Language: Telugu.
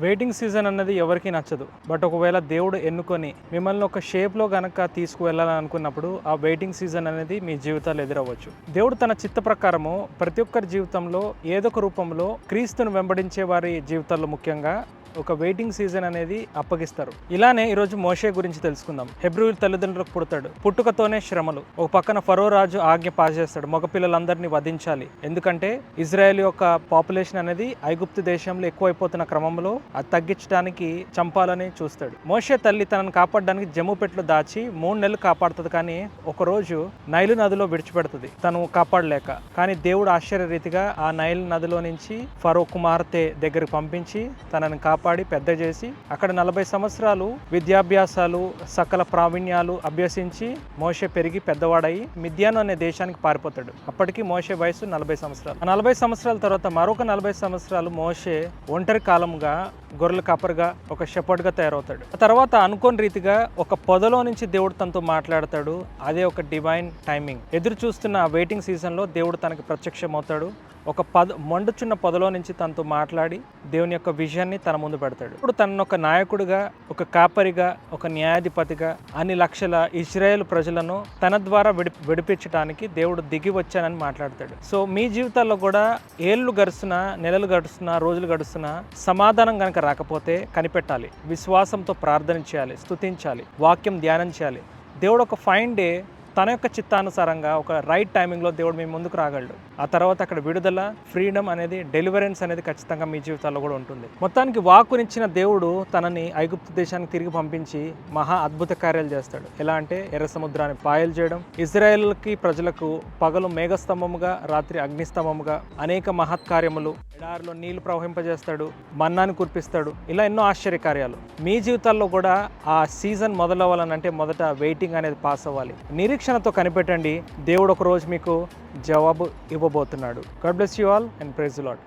వెయిటింగ్ సీజన్ అన్నది ఎవరికీ నచ్చదు. బట్ ఒకవేళ దేవుడు ఎన్నుకొని మిమ్మల్ని ఒక షేప్లో గనక తీసుకువెళ్ళాలని అనుకున్నప్పుడు ఆ వెయిటింగ్ సీజన్ అనేది మీ జీవితాలు ఎదురవ్వచ్చు. దేవుడు తన చిత్త ప్రకారము ప్రతి ఒక్కరి జీవితంలో ఏదో ఒక రూపంలో క్రీస్తును వెంబడించే వారి జీవితాల్లో ముఖ్యంగా ఒక వెయిటింగ్ సీజన్ అనేది అప్పగిస్తారు. ఇలానే ఈరోజు మోషే గురించి తెలుసుకుందాం. హెబ్రూయుల తల్లిదండ్రులకు పుడతాడు. పుట్టుకతోనే శ్రమలు. ఒక పక్కన ఫరో రాజు ఆజ్ఞ పాస్ చేస్తాడు, మగపిల్లలందరినీ వధించాలి. ఎందుకంటే ఇజ్రాయెల్ యొక్క పాపులేషన్ అనేది ఐగుప్తు దేశంలో ఎక్కువైపోతున్న క్రమంలో అది తగ్గించడానికి చంపాలని చూస్తాడు. మోషే తల్లి తనను కాపాడడానికి జమ్ముపెట్లో దాచి 3 నెలలు కాపాడుతుంది. కానీ ఒకరోజు నైలు నదిలో విడిచిపెడుతుంది తను కాపాడలేక. కానీ దేవుడు ఆశ్చర్యరీతిగా ఆ నైల్ నదిలో నుంచి ఫరో కుమార్తె దగ్గరికి పంపించి తనను కాపాడి పెద్ద చేసి అక్కడ 40 సంవత్సరాలు విద్యాభ్యాసాలు సకల ప్రావీణ్యాలు అభ్యసించి మోషే పెరిగి పెద్దవాడయి మిద్యాను అనే దేశానికి పారిపోతాడు. అప్పటికి మోషే వయసు 40 సంవత్సరాలు. 40 సంవత్సరాల తర్వాత మరొక 40 సంవత్సరాలు మోషే ఒంటరి కాలంగా గొర్రెల కాపరిగా ఒక షెపర్డ్గా తయారవుతాడు. ఆ తర్వాత అనుకోని రీతిగా ఒక పొదలో నుంచి దేవుడు తనతో మాట్లాడతాడు. అదే ఒక డివైన్ టైమింగ్. ఎదురు చూస్తున్న వెయిటింగ్ సీజన్లో దేవుడు తనకి ప్రత్యక్షమవుతాడు. ఒక మండుచున్న పొదలో నుంచి తనతో మాట్లాడి దేవుని యొక్క విజయాన్ని తన ముందు పెడతాడు. ఇప్పుడు తనను ఒక నాయకుడిగా, ఒక కాపరిగా, ఒక న్యాయాధిపతిగా అన్ని లక్షల ఇజ్రాయేల్ ప్రజలను తన ద్వారా విడిపించడానికి దేవుడు దిగి వచ్చానని మాట్లాడతాడు. సో మీ జీవితాల్లో కూడా ఏళ్ళు గడుస్తున్నా, నెలలు గడుస్తున్నా, రోజులు గడుస్తున్నా సమాధానం కనుక రాకపోతే కనిపెట్టాలి. విశ్వాసంతో ప్రార్థన చేయాలి, స్తుతించాలి, వాక్యం ధ్యానం చేయాలి. దేవుడు ఒక ఫైన్ డే తన యొక్క చిత్తానుసారంగా ఒక రైట్ టైమింగ్లో దేవుడు మీ ముందుకు రాగలడు. ఆ తర్వాత అక్కడ విడుదల, ఫ్రీడమ్ అనేది, డెలివరెన్స్ అనేది ఖచ్చితంగా మీ జీవితాల్లో కూడా ఉంటుంది. మొత్తానికి వాక్కునిచ్చిన దేవుడు తనని ఐగుప్తు దేశానికి తిరిగి పంపించి మహా అద్భుత కార్యాలు చేస్తాడు. ఎలా అంటే ఎర్ర సముద్రాన్ని పాయలు చేయడం, ఇజ్రాయెల్కి ప్రజలకు పగలు మేఘస్తంభముగా, రాత్రి అగ్నిస్తంభముగా అనేక మహత్కార్యములు, ఎడారిలో నీళ్లు ప్రవహింపజేస్తాడు, మన్నాన్ని కురిపిస్తాడు. ఇలా ఎన్నో ఆశ్చర్యకార్యాలు. మీ జీవితాల్లో కూడా ఆ సీజన్ మొదలవ్వాలనంటే మొదట వెయిటింగ్ అనేది పాస్ అవ్వాలి. నిరీక్షణతో కనిపెట్టండి. దేవుడు ఒక రోజు మీకు జవాబు ఇవ్వబోతున్నాడు. God bless you all and praise the lord.